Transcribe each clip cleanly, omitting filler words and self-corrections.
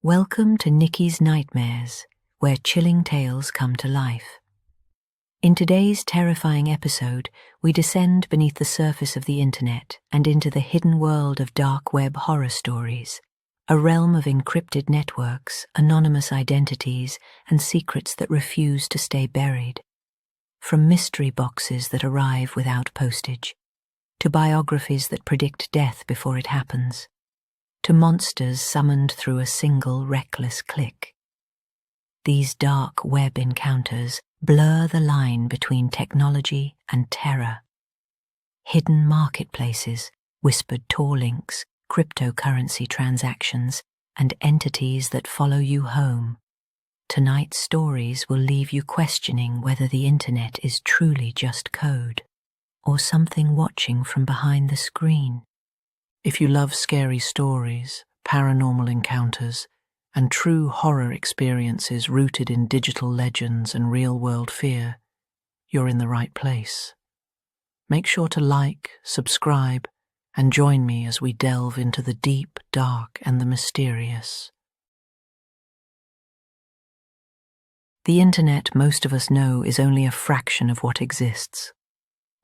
Welcome to Nikki's Nightmares, where chilling tales come to life. In today's terrifying episode, we descend beneath the surface of the internet and into the hidden world of dark web horror stories, a realm of encrypted networks, anonymous identities, and secrets that refuse to stay buried. From mystery boxes that arrive without postage, to biographies that predict death before it happens, to monsters summoned through a single reckless click. These dark web encounters blur the line between technology and terror. Hidden marketplaces, whispered Tor links, cryptocurrency transactions, and entities that follow you home. Tonight's stories will leave you questioning whether the internet is truly just code, or something watching from behind the screen. If you love scary stories, paranormal encounters, and true horror experiences rooted in digital legends and real-world fear, you're in the right place. Make sure to like, subscribe, and join me as we delve into the deep, dark, and the mysterious. The internet, most of us know, is only a fraction of what exists.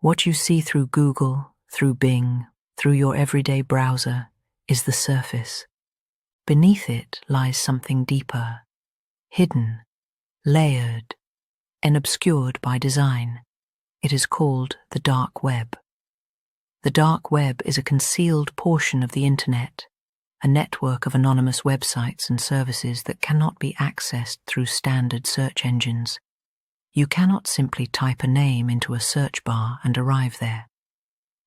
What you see through Google, through Bing, through your everyday browser, is the surface. Beneath it lies something deeper, hidden, layered, and obscured by design. It is called the dark web. The dark web is a concealed portion of the internet, a network of anonymous websites and services that cannot be accessed through standard search engines. You cannot simply type a name into a search bar and arrive there.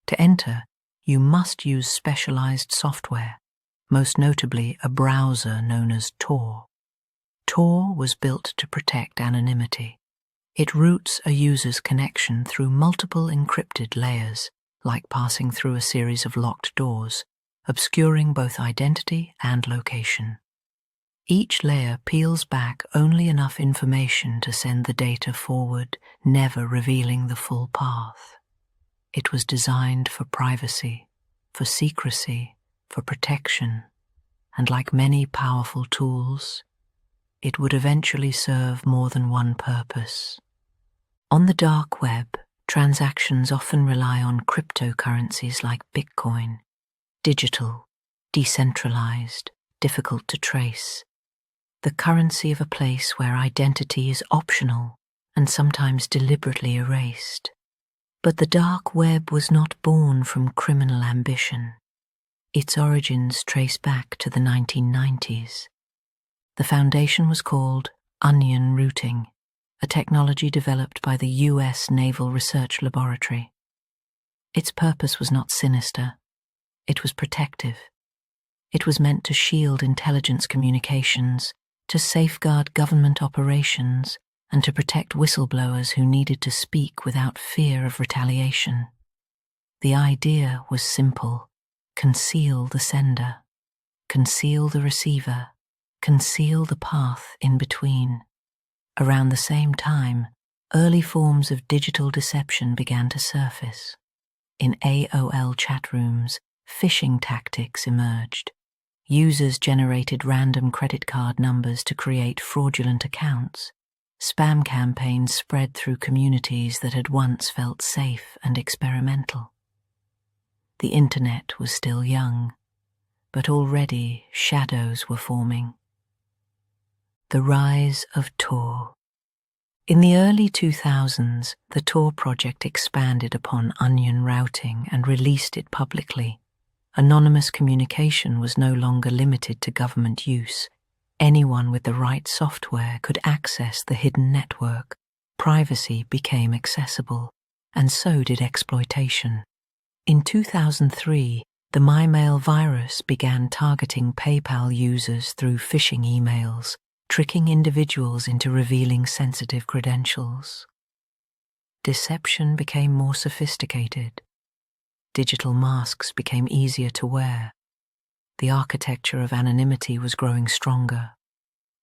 To enter, you must use specialized software, most notably a browser known as Tor. Tor was built to protect anonymity. It routes a user's connection through multiple encrypted layers, like passing through a series of locked doors, obscuring both identity and location. Each layer peels back only enough information to send the data forward, never revealing the full path. It was designed for privacy, for secrecy, for protection, and like many powerful tools, it would eventually serve more than one purpose. On the dark web, transactions often rely on cryptocurrencies like Bitcoin, digital, decentralized, difficult to trace, the currency of a place where identity is optional and sometimes deliberately erased. But the dark web was not born from criminal ambition. Its origins trace back to the 1990s. The foundation was called onion routing, a technology developed by the US Naval Research Laboratory. Its purpose was not sinister. It was protective. It was meant to shield intelligence communications, to safeguard government operations, and to protect whistleblowers who needed to speak without fear of retaliation. The idea was simple: conceal the sender, conceal the receiver, conceal the path in between. Around the same time, early forms of digital deception began to surface. In AOL chat rooms, phishing tactics emerged. Users generated random credit card numbers to create fraudulent accounts. Spam campaigns spread through communities that had once felt safe and experimental. The internet was still young, but already shadows were forming. The rise of Tor. In the early 2000s, the Tor project expanded upon onion routing and released it publicly. Anonymous communication was no longer limited to government use. Anyone with the right software could access the hidden network. Privacy became accessible, and so did exploitation. In 2003, the MyMail virus began targeting PayPal users through phishing emails, tricking individuals into revealing sensitive credentials. Deception became more sophisticated. Digital masks became easier to wear. The architecture of anonymity was growing stronger,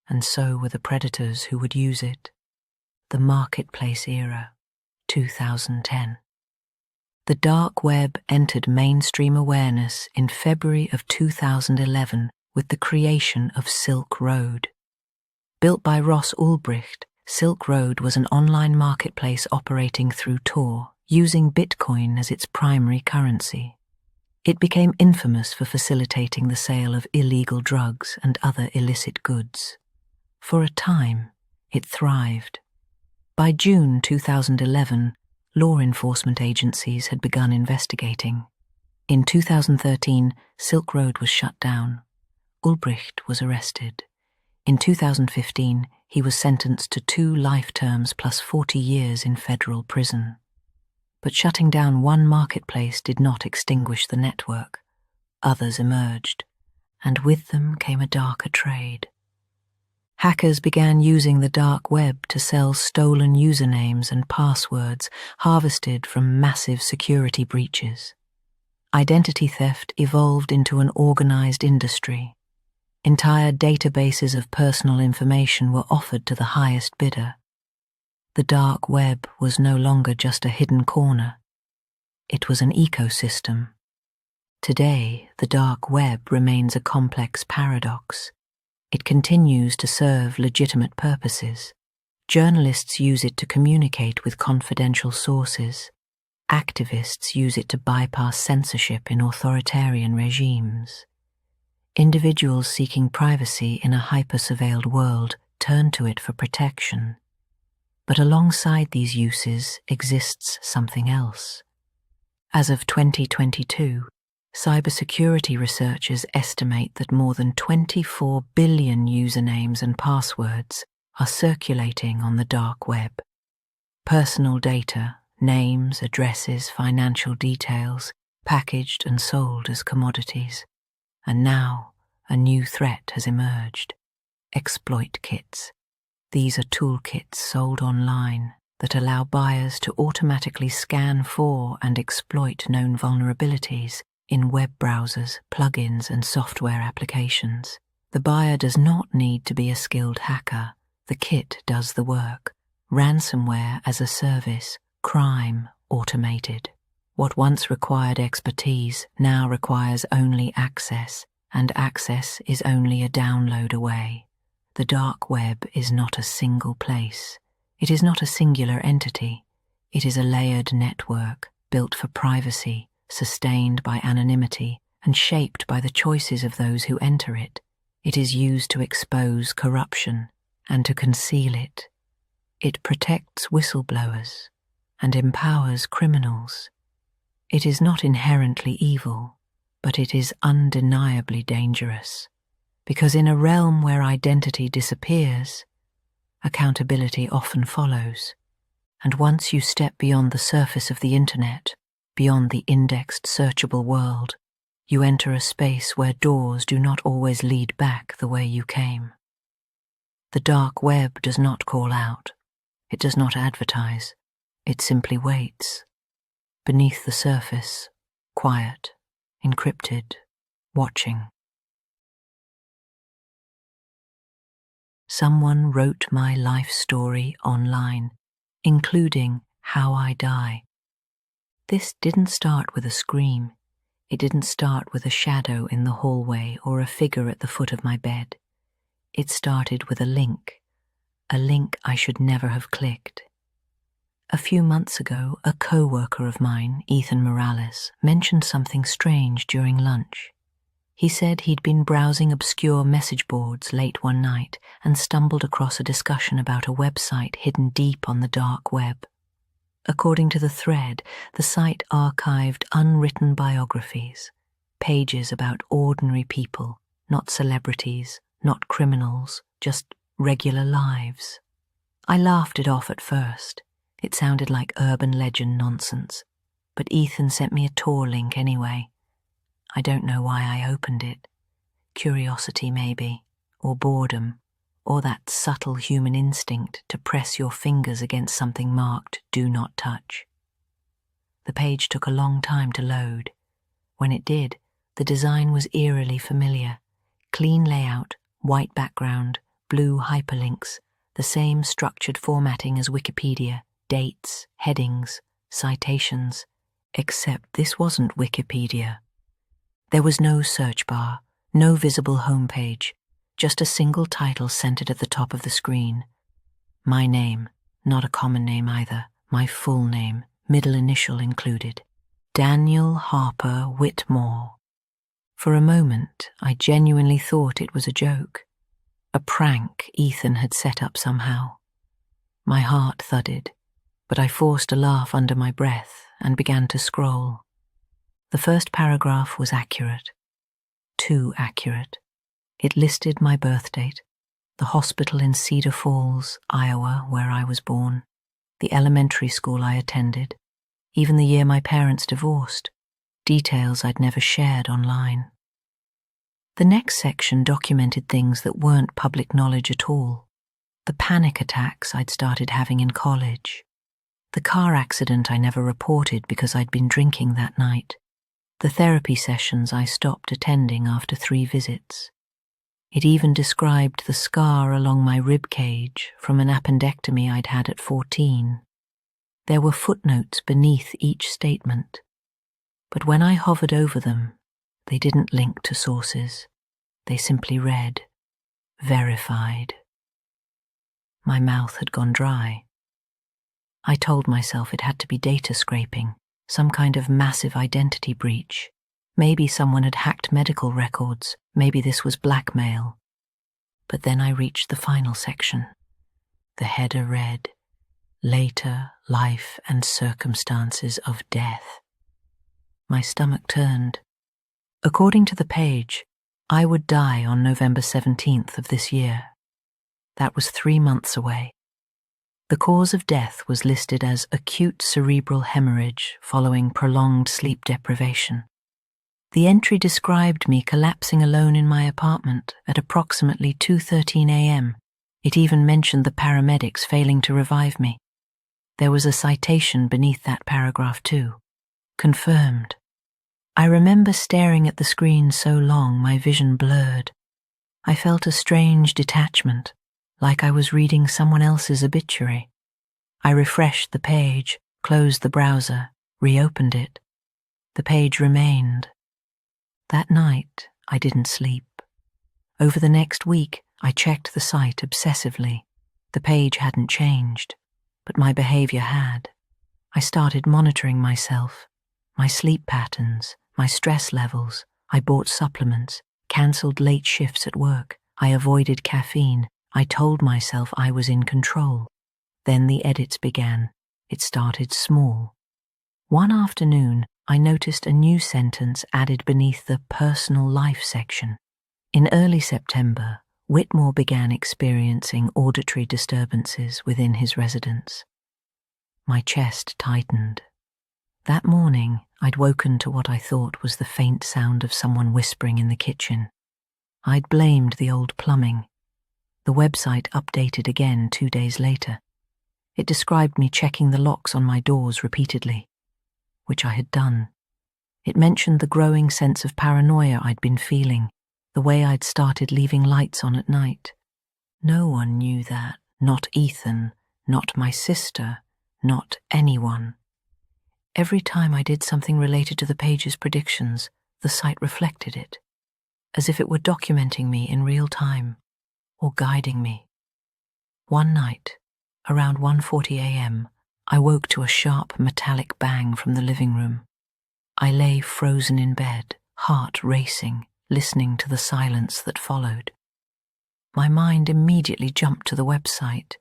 and so were the predators who would use it. The marketplace era, 2010. The dark web entered mainstream awareness in February of 2011 with the creation of Silk Road. Built by Ross Ulbricht, Silk Road was an online marketplace operating through Tor, using Bitcoin as its primary currency. It became infamous for facilitating the sale of illegal drugs and other illicit goods. For a time, it thrived. By June 2011, law enforcement agencies had begun investigating. In 2013, Silk Road was shut down. Ulbricht was arrested. In 2015, he was sentenced to 2 life terms plus 40 years in federal prison. But shutting down one marketplace did not extinguish the network. Others emerged, and with them came a darker trade. Hackers began using the dark web to sell stolen usernames and passwords harvested from massive security breaches. Identity theft evolved into an organized industry. Entire databases of personal information were offered to the highest bidder. The dark web was no longer just a hidden corner. It was an ecosystem. Today, the dark web remains a complex paradox. It continues to serve legitimate purposes. Journalists use it to communicate with confidential sources. Activists use it to bypass censorship in authoritarian regimes. Individuals seeking privacy in a hyper-surveilled world turn to it for protection. But alongside these uses exists something else. As of 2022, cybersecurity researchers estimate that more than 24 billion usernames and passwords are circulating on the dark web. Personal data, names, addresses, financial details, packaged and sold as commodities. And now, a new threat has emerged. Exploit kits. These are toolkits sold online that allow buyers to automatically scan for and exploit known vulnerabilities in web browsers, plugins, and software applications. The buyer does not need to be a skilled hacker. The kit does the work. Ransomware as a service, crime automated. What once required expertise now requires only access, and access is only a download away. The dark web is not a single place. It is not a singular entity. It is a layered network built for privacy, sustained by anonymity, and shaped by the choices of those who enter it. It is used to expose corruption and to conceal it. It protects whistleblowers and empowers criminals. It is not inherently evil, but it is undeniably dangerous, because in a realm where identity disappears, accountability often follows. And once you step beyond the surface of the internet, beyond the indexed searchable world, you enter a space where doors do not always lead back the way you came. The dark web does not call out. It does not advertise. It simply waits. Beneath the surface, quiet, encrypted, watching. Someone wrote my life story online, including how I die. This didn't start with a scream. It didn't start with a shadow in the hallway or a figure at the foot of my bed. It started with a link I should never have clicked. A few months ago, a co-worker of mine, Ethan Morales, mentioned something strange during lunch. He said he'd been browsing obscure message boards late one night and stumbled across a discussion about a website hidden deep on the dark web. According to the thread, the site archived unwritten biographies, pages about ordinary people, not celebrities, not criminals, just regular lives. I laughed it off at first. It sounded like urban legend nonsense, but Ethan sent me a Tor link anyway. I don't know why I opened it. Curiosity maybe, or boredom, or that subtle human instinct to press your fingers against something marked "Do Not Touch." The page took a long time to load. When it did, the design was eerily familiar. Clean layout, white background, blue hyperlinks, the same structured formatting as Wikipedia, dates, headings, citations, except this wasn't Wikipedia. There was no search bar, No visible homepage, just a single title centered at the top of the screen. My name, not a common name either, my full name, middle initial included. Daniel Harper Whitmore. For a moment, I genuinely thought it was a joke. A prank Ethan had set up somehow. My heart thudded, but I forced a laugh under my breath and began to scroll. The first paragraph was accurate. Too accurate. It listed my birth date, the hospital in Cedar Falls, Iowa, where I was born, the elementary school I attended, even the year my parents divorced, details I'd never shared online. The next section documented things that weren't public knowledge at all. The panic attacks I'd started having in college. The car accident I never reported because I'd been drinking that night. The therapy sessions I stopped attending after 3 visits. It even described the scar along my rib cage from an appendectomy I'd had at 14. There were footnotes beneath each statement, but when I hovered over them, they didn't link to sources. They simply read, verified. My mouth had gone dry. I told myself it had to be data scraping, some kind of massive identity breach. Maybe someone had hacked medical records, maybe this was blackmail. But then I reached the final section. The header read, Later Life and Circumstances of Death. My stomach turned. According to the page, I would die on November 17th of this year. That was 3 months away. The cause of death was listed as acute cerebral hemorrhage following prolonged sleep deprivation. The entry described me collapsing alone in my apartment at approximately 2:13 a.m. It even mentioned the paramedics failing to revive me. There was a citation beneath that paragraph too. Confirmed. I remember staring at the screen so long my vision blurred. I felt a strange detachment, like I was reading someone else's obituary. I refreshed the page, closed the browser, reopened it. The page remained. That night, I didn't sleep. Over the next week, I checked the site obsessively. The page hadn't changed, but my behavior had. I started monitoring myself, my sleep patterns, my stress levels. I bought supplements, cancelled late shifts at work. I avoided caffeine. I told myself I was in control. Then the edits began. It started small. One afternoon, I noticed a new sentence added beneath the personal life section. In early September, Whitmore began experiencing auditory disturbances within his residence. My chest tightened. That morning, I'd woken to what I thought was the faint sound of someone whispering in the kitchen. I'd blamed the old plumbing. The website updated again 2 days later. It described me checking the locks on my doors repeatedly, which I had done. It mentioned the growing sense of paranoia I'd been feeling, the way I'd started leaving lights on at night. No one knew that, not Ethan, not my sister, not anyone. Every time I did something related to the page's predictions, the site reflected it, as if it were documenting me in real time, or guiding me. One night, around 1:40 a.m., I woke to a sharp metallic bang from the living room. I lay frozen in bed, heart racing, listening to the silence that followed. My mind immediately jumped to the website,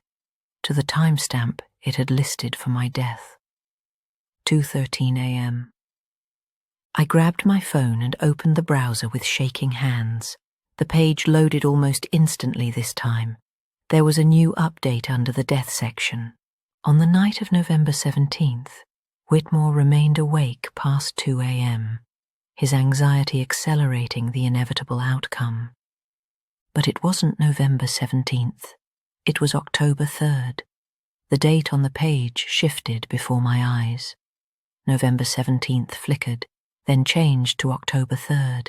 to the timestamp it had listed for my death. 2:13 a.m. I grabbed my phone and opened the browser with shaking hands. The page loaded almost instantly this time. There was a new update under the death section. On the night of November 17th, Whitmore remained awake past 2 a.m., his anxiety accelerating the inevitable outcome. But it wasn't November 17th. It was October 3rd. The date on the page shifted before my eyes. November 17th flickered, then changed to October 3rd.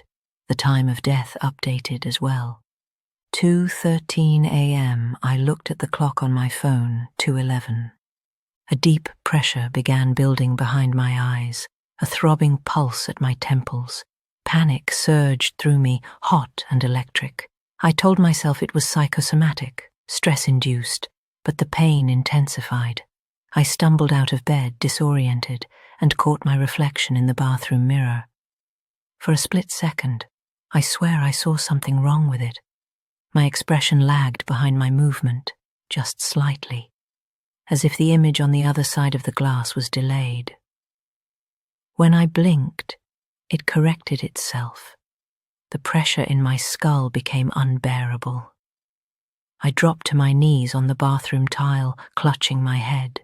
The time of death updated as well. 2:13 a.m. I looked at the clock on my phone, 2:11. A deep pressure began building behind my eyes, a throbbing pulse at my temples. Panic surged through me, hot and electric. I told myself it was psychosomatic, stress-induced, but the pain intensified. I stumbled out of bed, disoriented, and caught my reflection in the bathroom mirror. For a split second, I swear I saw something wrong with it. My expression lagged behind my movement, just slightly, as if the image on the other side of the glass was delayed. When I blinked, it corrected itself. The pressure in my skull became unbearable. I dropped to my knees on the bathroom tile, clutching my head.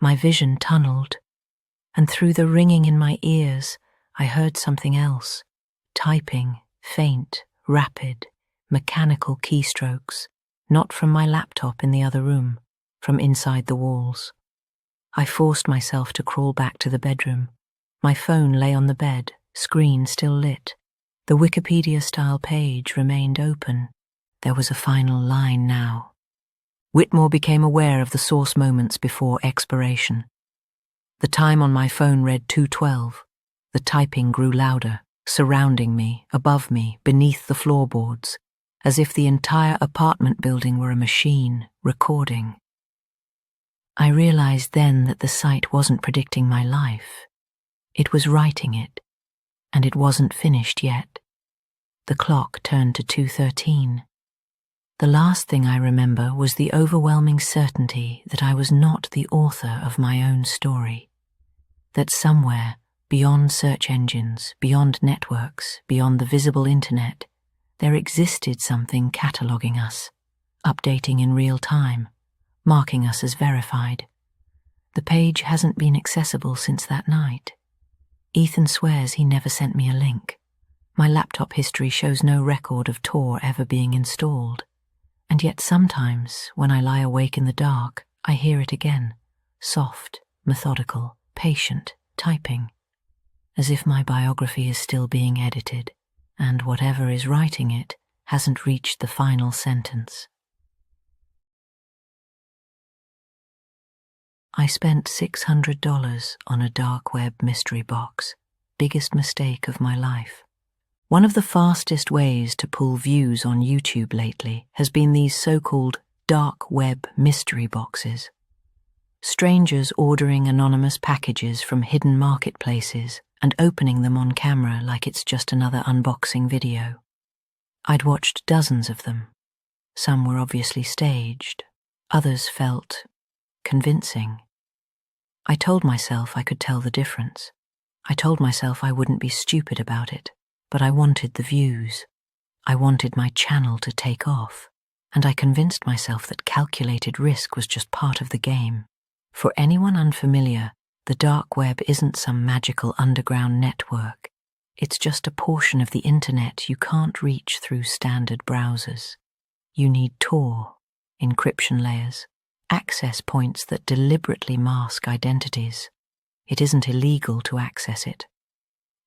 My vision tunneled, and through the ringing in my ears, I heard something else, typing, faint, rapid, mechanical keystrokes, not from my laptop in the other room, from inside the walls. I forced myself to crawl back to the bedroom. My phone lay on the bed, screen still lit. The Wikipedia-style page remained open. There was a final line now. Whitmore became aware of the source moments before expiration. The time on my phone read 2:12. The typing grew louder, surrounding me, above me, beneath the floorboards, as if the entire apartment building were a machine, recording. I realized then that the site wasn't predicting my life. It was writing it, and it wasn't finished yet. The clock turned to 2:13. The last thing I remember was the overwhelming certainty that I was not the author of my own story, that somewhere, beyond search engines, beyond networks, beyond the visible internet, there existed something cataloguing us, updating in real time, marking us as verified. The page hasn't been accessible since that night. Ethan swears he never sent me a link. My laptop history shows no record of Tor ever being installed. And yet sometimes, when I lie awake in the dark, I hear it again, soft, methodical, patient, typing, as if my biography is still being edited, and whatever is writing it hasn't reached the final sentence. I spent $600 on a dark web mystery box, biggest mistake of my life. One of the fastest ways to pull views on YouTube lately has been these so-called dark web mystery boxes. Strangers ordering anonymous packages from hidden marketplaces and opening them on camera like it's just another unboxing video. I'd watched dozens of them. Some were obviously staged. Others felt convincing. I told myself I could tell the difference. I told myself I wouldn't be stupid about it. But I wanted the views. I wanted my channel to take off, and I convinced myself that calculated risk was just part of the game. For anyone unfamiliar, the dark web isn't some magical underground network. It's just a portion of the internet you can't reach through standard browsers. You need Tor, encryption layers, access points that deliberately mask identities. It isn't illegal to access it.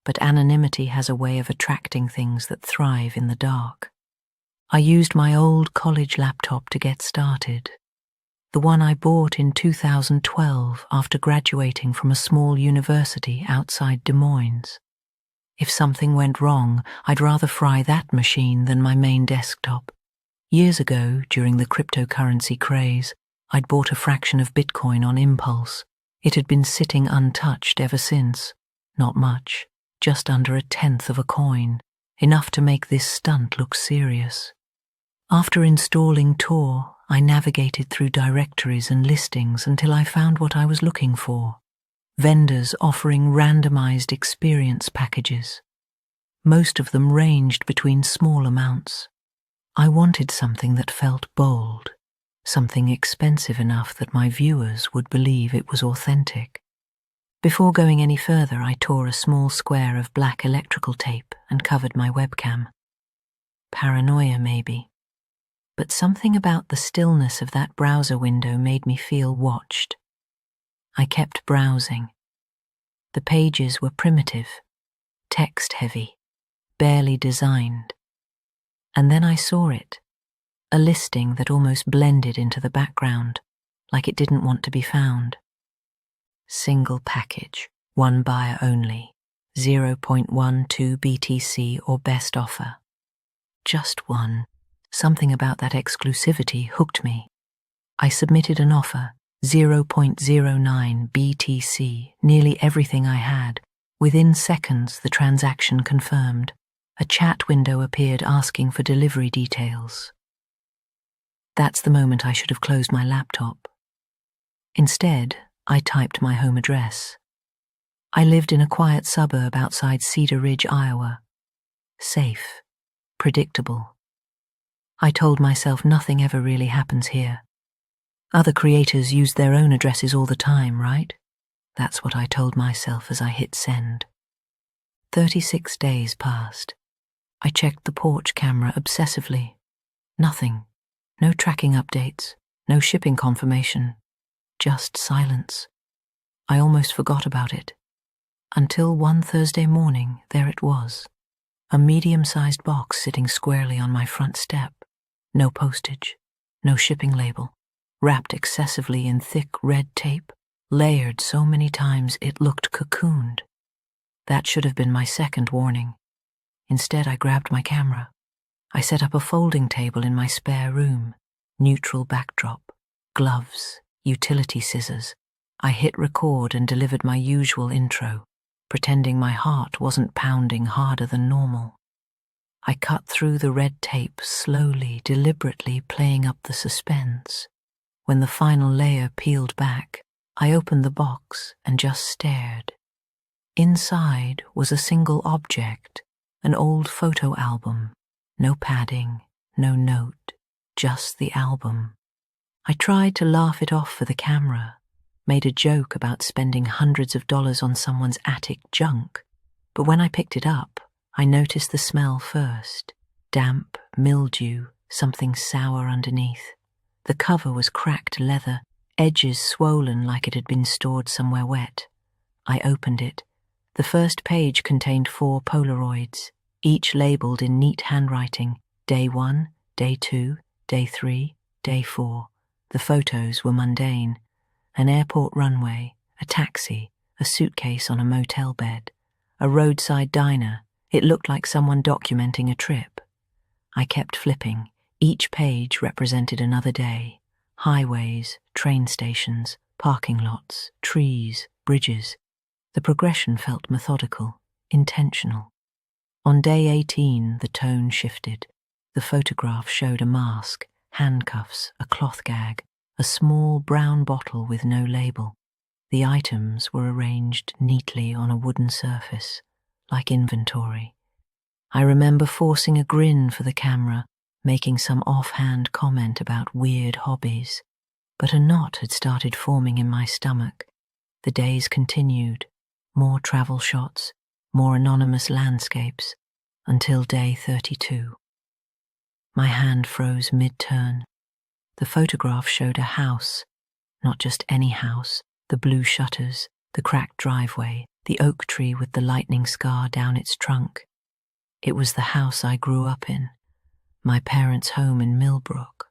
But anonymity has a way of attracting things that thrive in the dark. I used my old college laptop to get started, the one I bought in 2012 after graduating from a small university outside Des Moines. If something went wrong, I'd rather fry that machine than my main desktop. Years ago, during the cryptocurrency craze, I'd bought a fraction of Bitcoin on impulse. It had been sitting untouched ever since. Not much. Just under 1/10 of a coin, enough to make this stunt look serious. After installing Tor, I navigated through directories and listings until I found what I was looking for. Vendors offering randomized experience packages. Most of them ranged between small amounts. I wanted something that felt bold, something expensive enough that my viewers would believe it was authentic. Before going any further, I tore a small square of black electrical tape and covered my webcam. Paranoia, maybe. But something about the stillness of that browser window made me feel watched. I kept browsing. The pages were primitive, text-heavy, barely designed. And then I saw it, a listing that almost blended into the background, like it didn't want to be found. Single package, one buyer only, 0.12 BTC or best offer. Just one. Something about that exclusivity hooked me. I submitted an offer, 0.09 BTC, nearly everything I had. Within seconds, the transaction confirmed. A chat window appeared asking for delivery details. That's the moment I should have closed my laptop. Instead, I typed my home address. I lived in a quiet suburb outside Cedar Ridge, Iowa. Safe, predictable. I told myself nothing ever really happens here. Other creators use their own addresses all the time, right? That's what I told myself as I hit send. 36 days passed. I checked the porch camera obsessively. Nothing. No tracking updates. No shipping confirmation. Just silence. I almost forgot about it. Until one Thursday morning, there it was. A medium-sized box sitting squarely on my front step. No postage. No shipping label. Wrapped excessively in thick red tape. Layered so many times it looked cocooned. That should have been my second warning. Instead, I grabbed my camera. I set up a folding table in my spare room. Neutral backdrop. Gloves. Utility scissors. I hit record and delivered my usual intro, pretending my heart wasn't pounding harder than normal. I cut through the red tape slowly, deliberately playing up the suspense. When the final layer peeled back, I opened the box and just stared. Inside was a single object, an old photo album. No padding, no note, just the album. I tried to laugh it off for the camera, made a joke about spending hundreds of dollars on someone's attic junk, but when I picked it up, I noticed the smell first. Damp, mildew, something sour underneath. The cover was cracked leather, edges swollen like it had been stored somewhere wet. I opened it. The first page contained 4 Polaroids, each labeled in neat handwriting, Day 1, Day 2, Day 3, Day 4. The photos were mundane. An airport runway, a taxi, a suitcase on a motel bed, a roadside diner. It looked like someone documenting a trip. I kept flipping. Each page represented another day. Highways, train stations, parking lots, trees, bridges. The progression felt methodical, intentional. On day 18, the tone shifted. The photograph showed a mask, handcuffs, a cloth gag, a small brown bottle with no label. The items were arranged neatly on a wooden surface, like inventory. I remember forcing a grin for the camera, making some offhand comment about weird hobbies. But a knot had started forming in my stomach. The days continued. More travel shots, more anonymous landscapes, until day 32. My hand froze mid-turn. The photograph showed a house, not just any house, the blue shutters, the cracked driveway, the oak tree with the lightning scar down its trunk. It was the house I grew up in, my parents' home in Millbrook.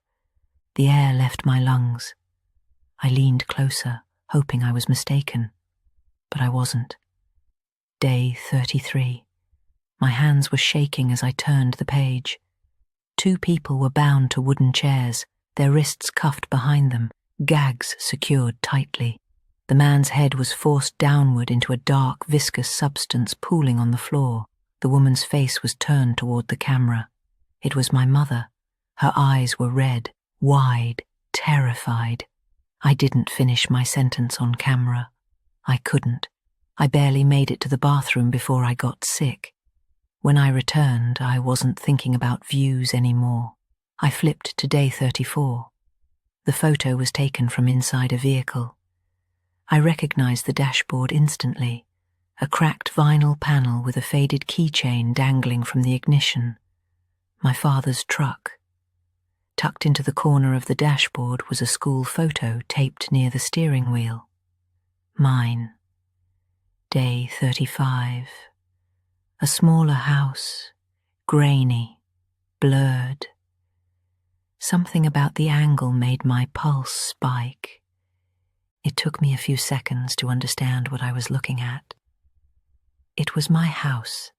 The air left my lungs. I leaned closer, hoping I was mistaken, but I wasn't. Day 33. My hands were shaking as I turned the page. 2 people were bound to wooden chairs, their wrists cuffed behind them, gags secured tightly. The man's head was forced downward into a dark, viscous substance pooling on the floor. The woman's face was turned toward the camera. It was my mother. Her eyes were red, wide, terrified. I didn't finish my sentence on camera. I couldn't. I barely made it to the bathroom before I got sick. When I returned, I wasn't thinking about views anymore. I flipped to day 34. The photo was taken from inside a vehicle. I recognized the dashboard instantly, a cracked vinyl panel with a faded keychain dangling from the ignition. My father's truck. Tucked into the corner of the dashboard was a school photo taped near the steering wheel. Mine. Day 35. A smaller house, grainy, blurred. Something about the angle made my pulse spike. It took me a few seconds to understand what I was looking at. It was my house,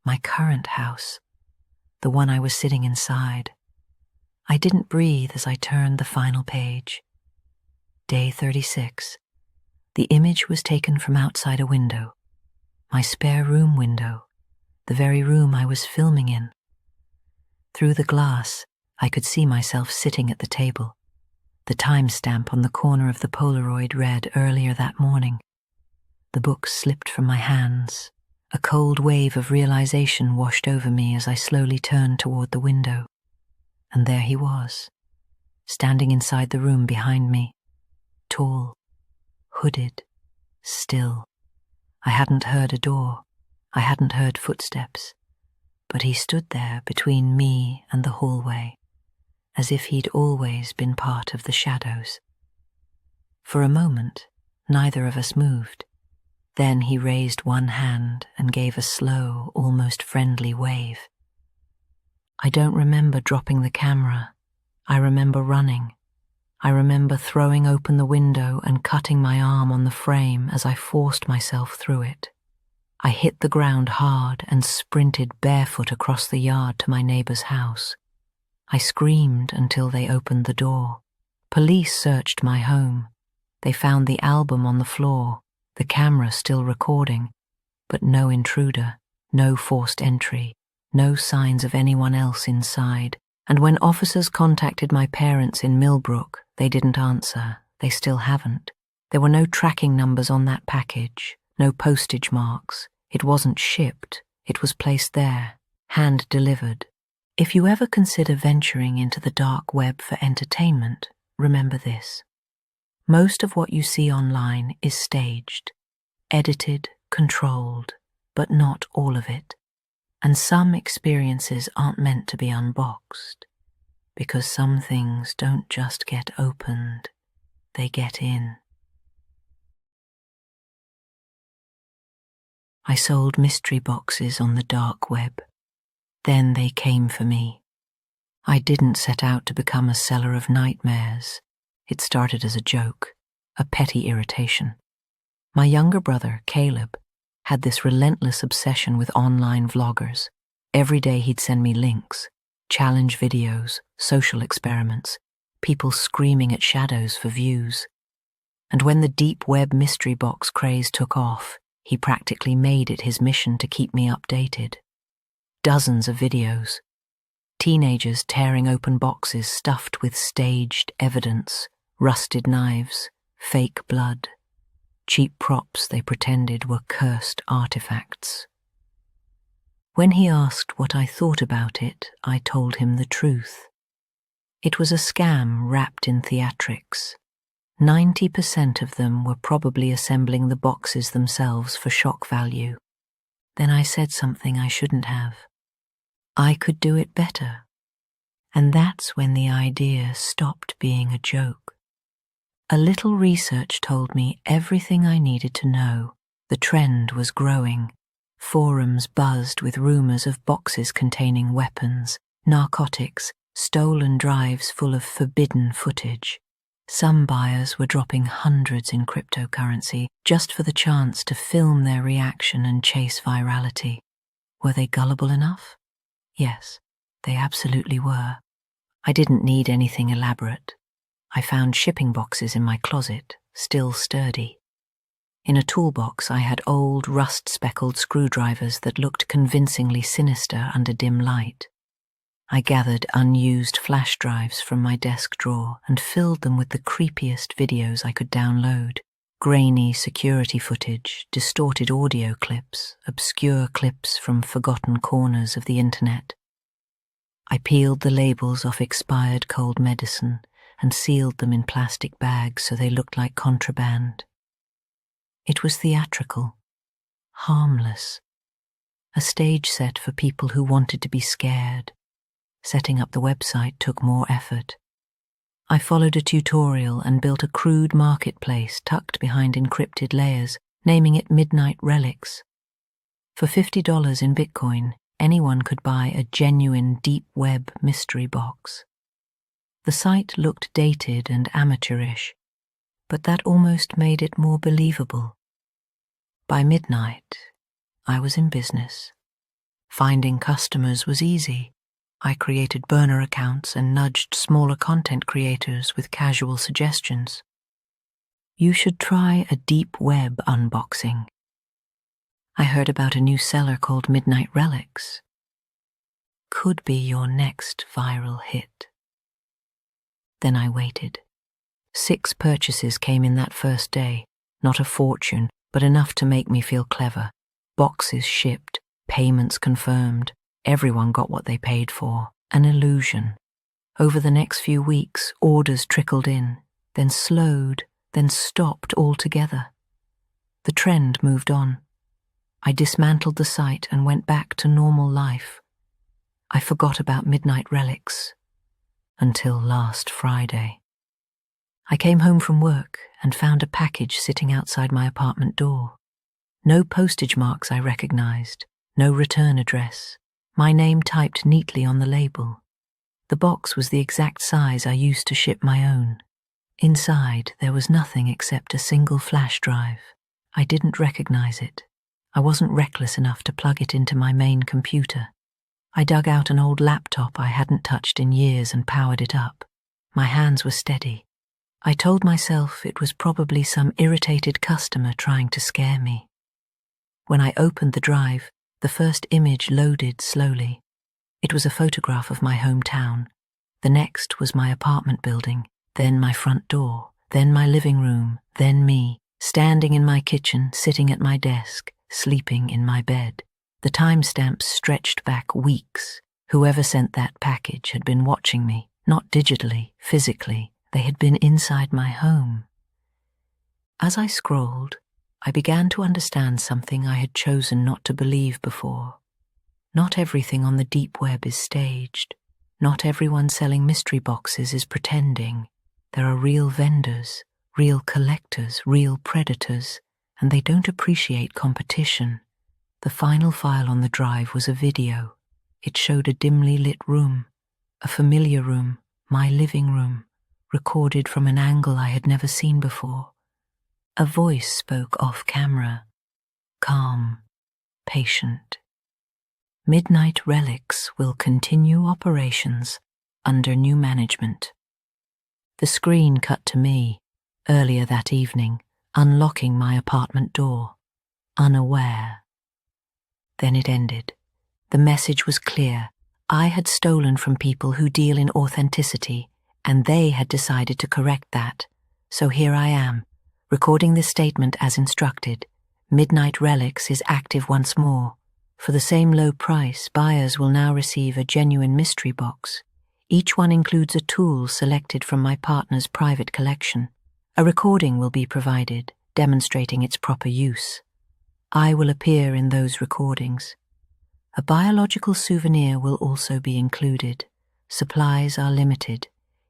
my current house, the one I was sitting inside. I didn't breathe as I turned the final page. Day 36. The image was taken from outside a window, my spare room window, the very room I was filming in. Through the glass, I could see myself sitting at the table. The timestamp on the corner of the Polaroid read earlier that morning. The book slipped from my hands. A cold wave of realization washed over me as I slowly turned toward the window. And there he was, standing inside the room behind me, tall, hooded, still. I hadn't heard a door. I hadn't heard footsteps. But he stood there between me and the hallway, as if he'd always been part of the shadows. For a moment, neither of us moved. Then he raised one hand and gave a slow, almost friendly wave. I don't remember dropping the camera. I remember running. I remember throwing open the window and cutting my arm on the frame as I forced myself through it. I hit the ground hard and sprinted barefoot across the yard to my neighbor's house. I screamed until they opened the door. Police searched my home. They found the album on the floor, the camera still recording, but no intruder, no forced entry, no signs of anyone else inside. And when officers contacted my parents in Millbrook, they didn't answer. They still haven't. There were no tracking numbers on that package, no postage marks. It wasn't shipped. It was placed there, hand-delivered. If you ever consider venturing into the dark web for entertainment, remember this. Most of what you see online is staged, edited, controlled, but not all of it. And some experiences aren't meant to be unboxed, because some things don't just get opened, they get in. I sold mystery boxes on the dark web. Then they came for me. I didn't set out to become a seller of nightmares. It started as a joke, a petty irritation. My younger brother, Caleb, had this relentless obsession with online vloggers. Every day he'd send me links, challenge videos, social experiments, people screaming at shadows for views. And when the deep web mystery box craze took off, he practically made it his mission to keep me updated. Dozens of videos. Teenagers tearing open boxes stuffed with staged evidence, rusted knives, fake blood, cheap props they pretended were cursed artifacts. When he asked what I thought about it, I told him the truth. It was a scam wrapped in theatrics. 90% of them were probably assembling the boxes themselves for shock value. Then I said something I shouldn't have. I could do it better. And that's when the idea stopped being a joke. A little research told me everything I needed to know. The trend was growing. Forums buzzed with rumors of boxes containing weapons, narcotics, stolen drives full of forbidden footage. Some buyers were dropping hundreds in cryptocurrency just for the chance to film their reaction and chase virality. Were they gullible enough? Yes, they absolutely were. I didn't need anything elaborate. I found shipping boxes in my closet, still sturdy. In a toolbox I had old, rust-speckled screwdrivers that looked convincingly sinister under dim light. I gathered unused flash drives from my desk drawer and filled them with the creepiest videos I could download. Grainy security footage, distorted audio clips, obscure clips from forgotten corners of the internet. I peeled the labels off expired cold medicine and sealed them in plastic bags so they looked like contraband. It was theatrical, harmless, a stage set for people who wanted to be scared. Setting up the website took more effort. I followed a tutorial and built a crude marketplace tucked behind encrypted layers, naming it Midnight Relics. For $50 in Bitcoin, anyone could buy a genuine deep web mystery box. The site looked dated and amateurish, but that almost made it more believable. By midnight, I was in business. Finding customers was easy. I created burner accounts and nudged smaller content creators with casual suggestions. You should try a deep web unboxing. I heard about a new seller called Midnight Relics. Could be your next viral hit. Then I waited. 6 purchases came in that first day, not a fortune, but enough to make me feel clever. Boxes shipped, payments confirmed, everyone got what they paid for. An illusion. Over the next few weeks, orders trickled in, then slowed, then stopped altogether. The trend moved on. I dismantled the site and went back to normal life. I forgot about Midnight Relics until last Friday. I came home from work and found a package sitting outside my apartment door. No postage marks I recognized, no return address, my name typed neatly on the label. The box was the exact size I used to ship my own. Inside, there was nothing except a single flash drive. I didn't recognize it. I wasn't reckless enough to plug it into my main computer. I dug out an old laptop I hadn't touched in years and powered it up. My hands were steady. I told myself it was probably some irritated customer trying to scare me. When I opened the drive, the first image loaded slowly. It was a photograph of my hometown. The next was my apartment building, then my front door, then my living room, then me, standing in my kitchen, sitting at my desk, sleeping in my bed. The timestamps stretched back weeks. Whoever sent that package had been watching me, not digitally, physically. They had been inside my home. As I scrolled, I began to understand something I had chosen not to believe before. Not everything on the deep web is staged. Not everyone selling mystery boxes is pretending. There are real vendors, real collectors, real predators, and they don't appreciate competition. The final file on the drive was a video. It showed a dimly lit room, a familiar room, my living room, recorded from an angle I had never seen before. A voice spoke off camera, calm, patient. Midnight Relics will continue operations under new management. The screen cut to me, earlier that evening, unlocking my apartment door, unaware. Then it ended. The message was clear. I had stolen from people who deal in authenticity, and they had decided to correct that. So here I am, recording this statement as instructed. Midnight Relics is active once more. For the same low price, buyers will now receive a genuine mystery box. Each one includes a tool selected from my partner's private collection. A recording will be provided, demonstrating its proper use. I will appear in those recordings. A biological souvenir will also be included. Supplies are limited.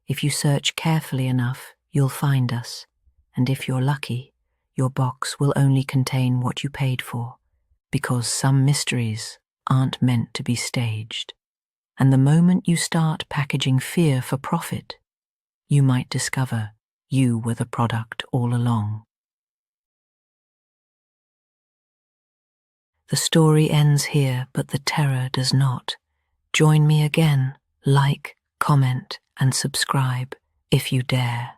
If you search carefully enough, you'll find us. And if you're lucky, your box will only contain what you paid for, because some mysteries aren't meant to be staged. And the moment you start packaging fear for profit, you might discover you were the product all along. The story ends here, but the terror does not. Join me again, like, comment, and subscribe if you dare.